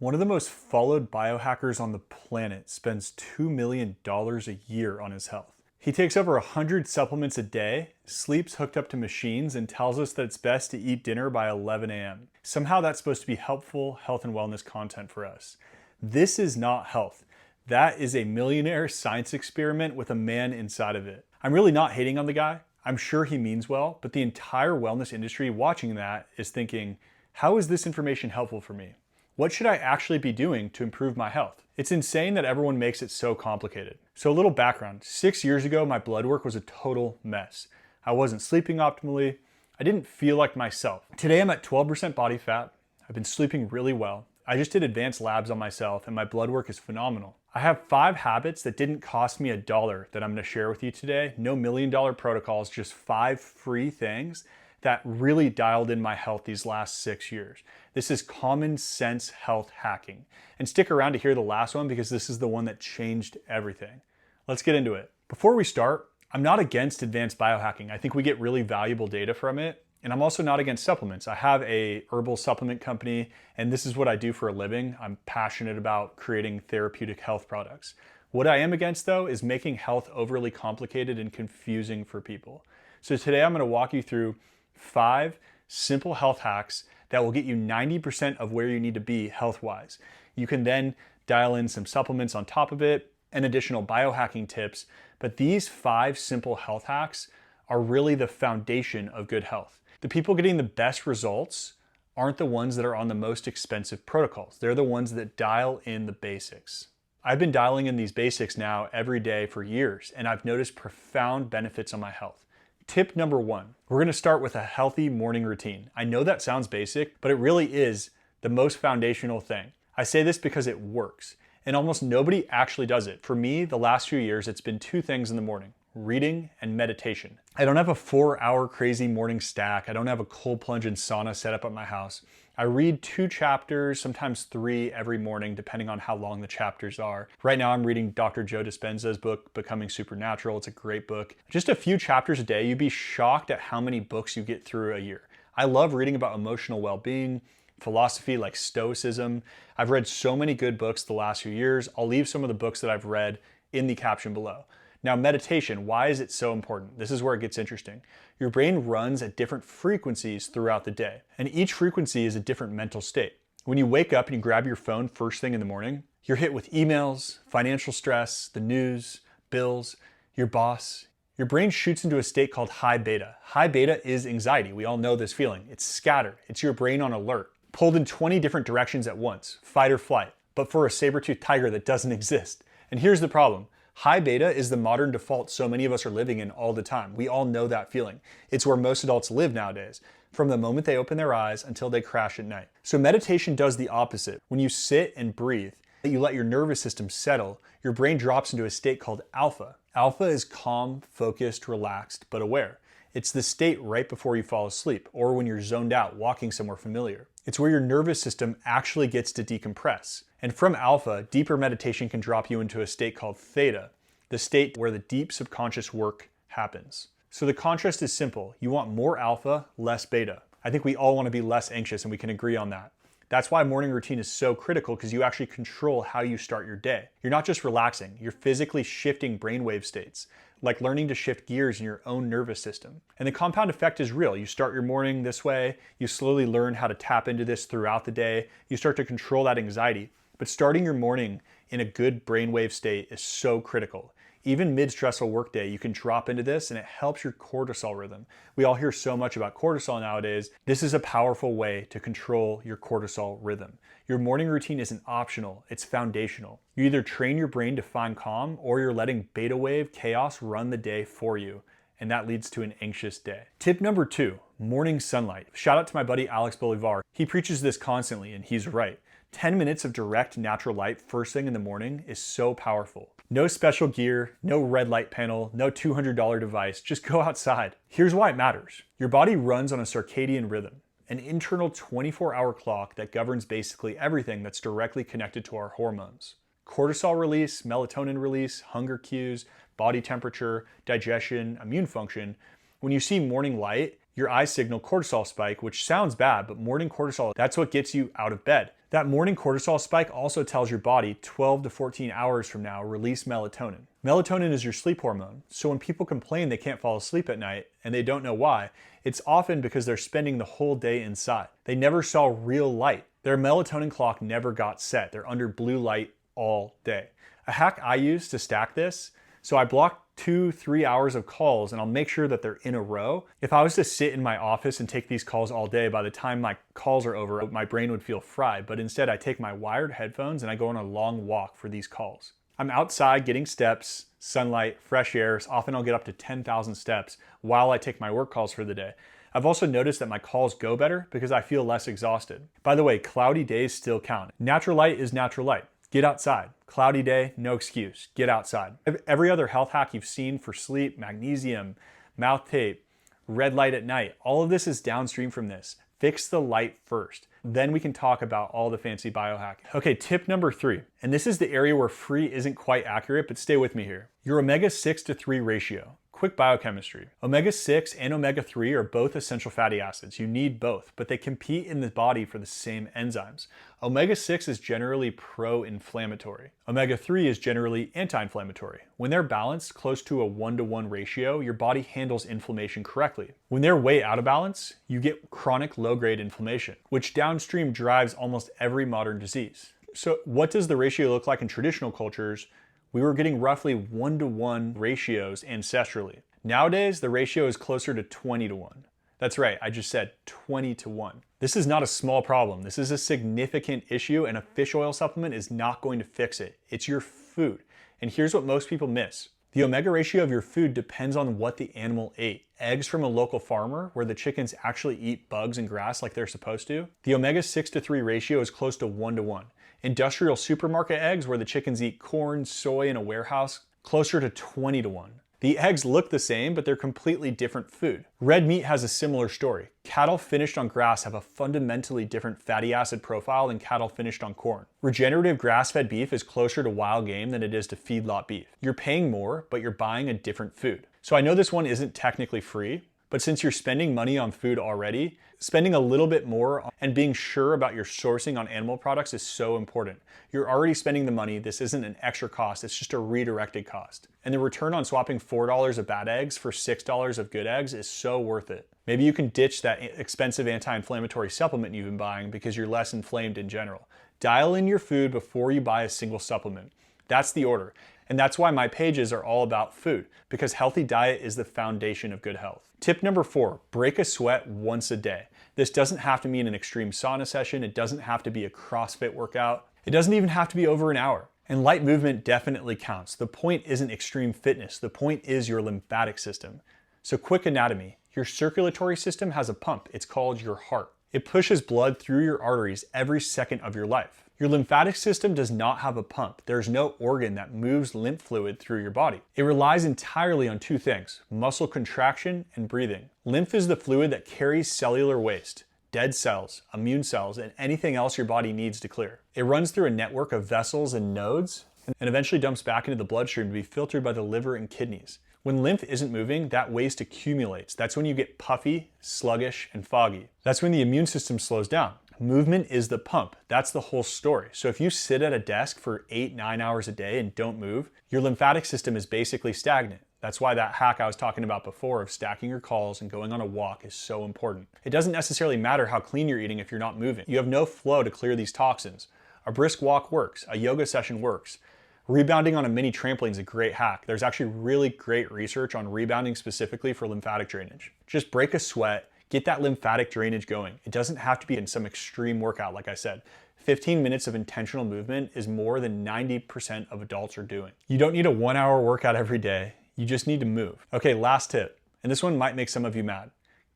One of the most followed biohackers on the planet spends $2 million a year on his health. He takes over 100 supplements a day, sleeps hooked up to machines, and tells us that it's best to eat dinner by 11 a.m. Somehow that's supposed to be helpful health and wellness content for us. This is not health. That is a millionaire science experiment with a man inside of it. I'm really not hating on the guy. I'm sure he means well, but the entire wellness industry watching that is thinking, how is this information helpful for me? What should I actually be doing to improve my health? It's insane that everyone makes it so complicated. So a little background, 6 years ago, my blood work was a total mess. I wasn't sleeping optimally. I didn't feel like myself. Today I'm at 12% body fat. I've been sleeping really well. I just did advanced labs on myself and my blood work is phenomenal. I have 5 habits that didn't cost me $1 that I'm gonna share with you today. No million-dollar protocols, just 5 free things that really dialed in my health these last 6 years. This is common sense health hacking. And stick around to hear the last one because this is the one that changed everything. Let's get into it. Before we start, I'm not against advanced biohacking. I think we get really valuable data from it. And I'm also not against supplements. I have a herbal supplement company and this is what I do for a living. I'm passionate about creating therapeutic health products. What I am against though is making health overly complicated and confusing for people. So today I'm gonna walk you through 5 simple health hacks that will get you 90% of where you need to be health-wise. You can then dial in some supplements on top of it and additional biohacking tips, but these 5 simple health hacks are really the foundation of good health. The people getting the best results aren't the ones that are on the most expensive protocols. They're the ones that dial in the basics. I've been dialing in these basics now every day for years, and I've noticed profound benefits on my health. Tip number 1, we're gonna start with a healthy morning routine. I know that sounds basic, but it really is the most foundational thing. I say this because it works, and almost nobody actually does it. For me, the last few years, it's been 2 things in the morning: reading and meditation. I don't have a 4-hour crazy morning stack. I don't have a cold plunge and sauna set up at my house. I read 2 chapters, sometimes 3 every morning, depending on how long the chapters are. Right now I'm reading Dr. Joe Dispenza's book, Becoming Supernatural. It's a great book. Just a few chapters a day, you'd be shocked at how many books you get through a year. I love reading about emotional well-being, philosophy like Stoicism. I've read so many good books the last few years. I'll leave some of the books that I've read in the caption below. Now, meditation, why is it so important? This is where it gets interesting. Your brain runs at different frequencies throughout the day, and each frequency is a different mental state. When you wake up and you grab your phone first thing in the morning, you're hit with emails, financial stress, the news, bills, your boss. Your brain shoots into a state called high beta. High beta is anxiety. We all know this feeling. It's scattered. It's your brain on alert, pulled in 20 different directions at once, fight or flight, but for a saber-toothed tiger that doesn't exist. And here's the problem. High beta is the modern default so many of us are living in all the time. We all know that feeling. It's where most adults live nowadays, from the moment they open their eyes until they crash at night. So meditation does the opposite. When you sit and breathe, you let your nervous system settle, your brain drops into a state called alpha. Alpha is calm, focused, relaxed, but aware. It's the state right before you fall asleep or when you're zoned out walking somewhere familiar. It's where your nervous system actually gets to decompress. And from alpha, deeper meditation can drop you into a state called theta, the state where the deep subconscious work happens. So the contrast is simple. You want more alpha, less beta. I think we all want to be less anxious and we can agree on that. That's why morning routine is so critical because you actually control how you start your day. You're not just relaxing, you're physically shifting brainwave states, like learning to shift gears in your own nervous system. And the compound effect is real. You start your morning this way, you slowly learn how to tap into this throughout the day, you start to control that anxiety. But starting your morning in a good brainwave state is so critical. Even mid-stressful workday, you can drop into this and it helps your cortisol rhythm. We all hear so much about cortisol nowadays. This is a powerful way to control your cortisol rhythm. Your morning routine isn't optional, it's foundational. You either train your brain to find calm or you're letting beta wave chaos run the day for you, and that leads to an anxious day. Tip number 2, morning sunlight. Shout out to my buddy Alex Bolivar. He preaches this constantly and he's right. 10 minutes of direct natural light first thing in the morning is so powerful. No special gear, no red light panel, no $200 device, just go outside. Here's why it matters. Your body runs on a circadian rhythm, an internal 24-hour clock that governs basically everything that's directly connected to our hormones. Cortisol release, melatonin release, hunger cues, body temperature, digestion, immune function. When you see morning light, your eyes signal cortisol spike, which sounds bad, but morning cortisol, that's what gets you out of bed. That morning cortisol spike also tells your body 12 to 14 hours from now, release melatonin. Melatonin is your sleep hormone, so when people complain they can't fall asleep at night and they don't know why, it's often because they're spending the whole day inside. They never saw real light. Their melatonin clock never got set. They're under blue light all day. A hack I use to stack this, so I block 2-3 hours of calls and I'll make sure that they're in a row. If I was to sit in my office and take these calls all day, by the time my calls are over, my brain would feel fried. But instead I take my wired headphones and I go on a long walk for these calls. I'm outside getting steps, sunlight, fresh air. So often I'll get up to 10,000 steps while I take my work calls for the day. I've also noticed that my calls go better because I feel less exhausted. By the way, cloudy days still count. Natural light is natural light. Get outside. Cloudy day, no excuse. Get outside. Every other health hack you've seen for sleep, magnesium, mouth tape, red light at night, all of this is downstream from this. Fix the light first. Then we can talk about all the fancy biohacking. Okay, tip number 3. And this is the area where free isn't quite accurate, but stay with me here. Your omega-6 to 3 ratio. Quick biochemistry. Omega-6 and omega-3 are both essential fatty acids. You need both, but they compete in the body for the same enzymes. Omega-6 is generally pro-inflammatory. Omega-3 is generally anti-inflammatory. When they're balanced, close to a 1-to-1 ratio, your body handles inflammation correctly. When they're way out of balance, you get chronic low-grade inflammation, which downstream drives almost every modern disease. So what does the ratio look like in traditional cultures? We were getting roughly 1-to-1 ratios ancestrally. Nowadays, the ratio is closer to 20-to-1. That's right, I just said 20-to-1. This is not a small problem. This is a significant issue, and a fish oil supplement is not going to fix it. It's your food. And here's what most people miss. The omega ratio of your food depends on what the animal ate. Eggs from a local farmer where the chickens actually eat bugs and grass like they're supposed to. The omega-6 to 3 ratio is close to 1-to-1. Industrial supermarket eggs where the chickens eat corn, soy in a warehouse, closer to 20-to-1. The eggs look the same, but they're completely different food. Red meat has a similar story. Cattle finished on grass have a fundamentally different fatty acid profile than cattle finished on corn. Regenerative grass-fed beef is closer to wild game than it is to feedlot beef. You're paying more, but you're buying a different food. So I know this one isn't technically free, but since you're spending money on food already, spending a little bit more and being sure about your sourcing on animal products is so important. You're already spending the money. This isn't an extra cost. It's just a redirected cost. And the return on swapping $4 of bad eggs for $6 of good eggs is so worth it. Maybe you can ditch that expensive anti-inflammatory supplement you've been buying because you're less inflamed in general. Dial in your food before you buy a single supplement. That's the order. And that's why my pages are all about food, because healthy diet is the foundation of good health. Tip number 4, break a sweat once a day. This doesn't have to mean an extreme sauna session. It doesn't have to be a CrossFit workout. It doesn't even have to be over an hour. And light movement definitely counts. The point isn't extreme fitness. The point is your lymphatic system. So quick anatomy. Your circulatory system has a pump. It's called your heart. It pushes blood through your arteries every second of your life. Your lymphatic system does not have a pump. There's no organ that moves lymph fluid through your body. It relies entirely on 2 things, muscle contraction and breathing. Lymph is the fluid that carries cellular waste, dead cells, immune cells, and anything else your body needs to clear. It runs through a network of vessels and nodes and eventually dumps back into the bloodstream to be filtered by the liver and kidneys. When lymph isn't moving, that waste accumulates. That's when you get puffy, sluggish, and foggy. That's when the immune system slows down. Movement is the pump. That's the whole story. So if you sit at a desk for 8-9 hours a day and don't move, your lymphatic system is basically stagnant. That's why that hack I was talking about before of stacking your calls and going on a walk is so important. It doesn't necessarily matter how clean you're eating if you're not moving. You have no flow to clear these toxins. A brisk walk works. A yoga session works. Rebounding on a mini trampoline is a great hack. There's actually really great research on rebounding specifically for lymphatic drainage. Just break a sweat. Get that lymphatic drainage going. It doesn't have to be in some extreme workout, like I said. 15 minutes of intentional movement is more than 90% of adults are doing. You don't need a 1-hour workout every day. You just need to move. Okay, last tip, and this one might make some of you mad.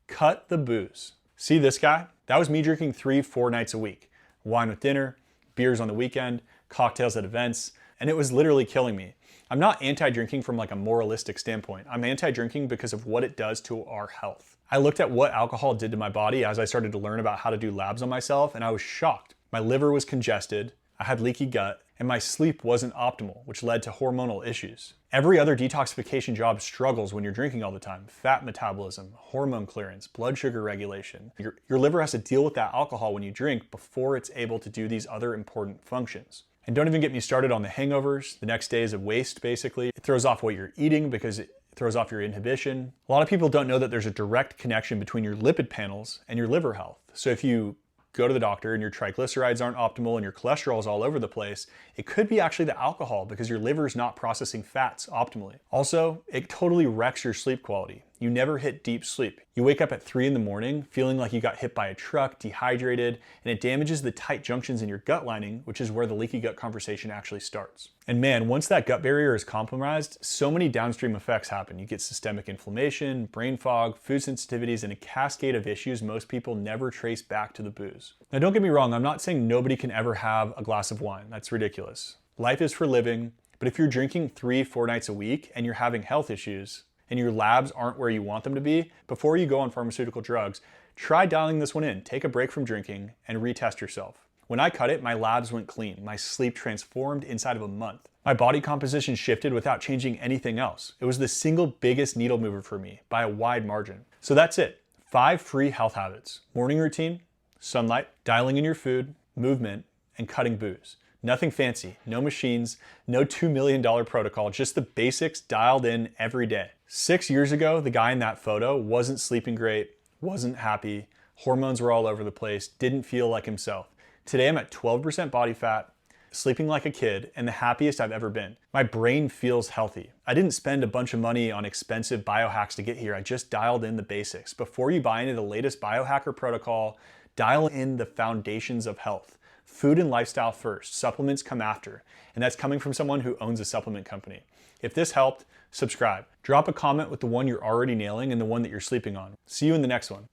Cut the booze. See this guy? That was me drinking 3-4 nights a week. Wine with dinner, beers on the weekend, cocktails at events, and it was literally killing me. I'm not anti-drinking from like a moralistic standpoint. I'm anti-drinking because of what it does to our health. I looked at what alcohol did to my body as I started to learn about how to do labs on myself, and I was shocked. My liver was congested, I had leaky gut, and my sleep wasn't optimal, which led to hormonal issues. Every other detoxification job struggles when you're drinking all the time. Fat metabolism, hormone clearance, blood sugar regulation. Your liver has to deal with that alcohol when you drink before it's able to do these other important functions. And don't even get me started on the hangovers. The next day is a waste, basically. It throws off what you're eating because it throws off your inhibition. A lot of people don't know that there's a direct connection between your lipid panels and your liver health. So if you go to the doctor and your triglycerides aren't optimal and your cholesterol is all over the place, it could be actually the alcohol because your liver is not processing fats optimally. Also, it totally wrecks your sleep quality. You never hit deep sleep. You wake up at 3 in the morning feeling like you got hit by a truck, dehydrated, and it damages the tight junctions in your gut lining, which is where the leaky gut conversation actually starts. And man, once that gut barrier is compromised, so many downstream effects happen. You get systemic inflammation, brain fog, food sensitivities, and a cascade of issues most people never trace back to the booze. Now don't get me wrong, I'm not saying nobody can ever have a glass of wine. That's ridiculous. Life is for living, but if you're drinking 3-4 nights a week and you're having health issues, and your labs aren't where you want them to be, before you go on pharmaceutical drugs, try dialing this one in. Take a break from drinking and retest yourself. When I cut it, my labs went clean. My sleep transformed inside of a month. My body composition shifted without changing anything else. It was the single biggest needle mover for me by a wide margin. So that's it. 5 free health habits: morning routine, sunlight, dialing in your food, movement, and cutting booze. Nothing fancy, no machines, no $2 million protocol, just the basics dialed in every day. 6 years ago, the guy in that photo wasn't sleeping great, wasn't happy, hormones were all over the place, didn't feel like himself. Today I'm at 12% body fat, sleeping like a kid, and the happiest I've ever been. My brain feels healthy. I didn't spend a bunch of money on expensive biohacks to get here. I just dialed in the basics. Before you buy into the latest biohacker protocol, dial in the foundations of health. Food and lifestyle first, supplements come after. And that's coming from someone who owns a supplement company. If this helped, subscribe. Drop a comment with the one you're already nailing and the one that you're sleeping on. See you in the next one.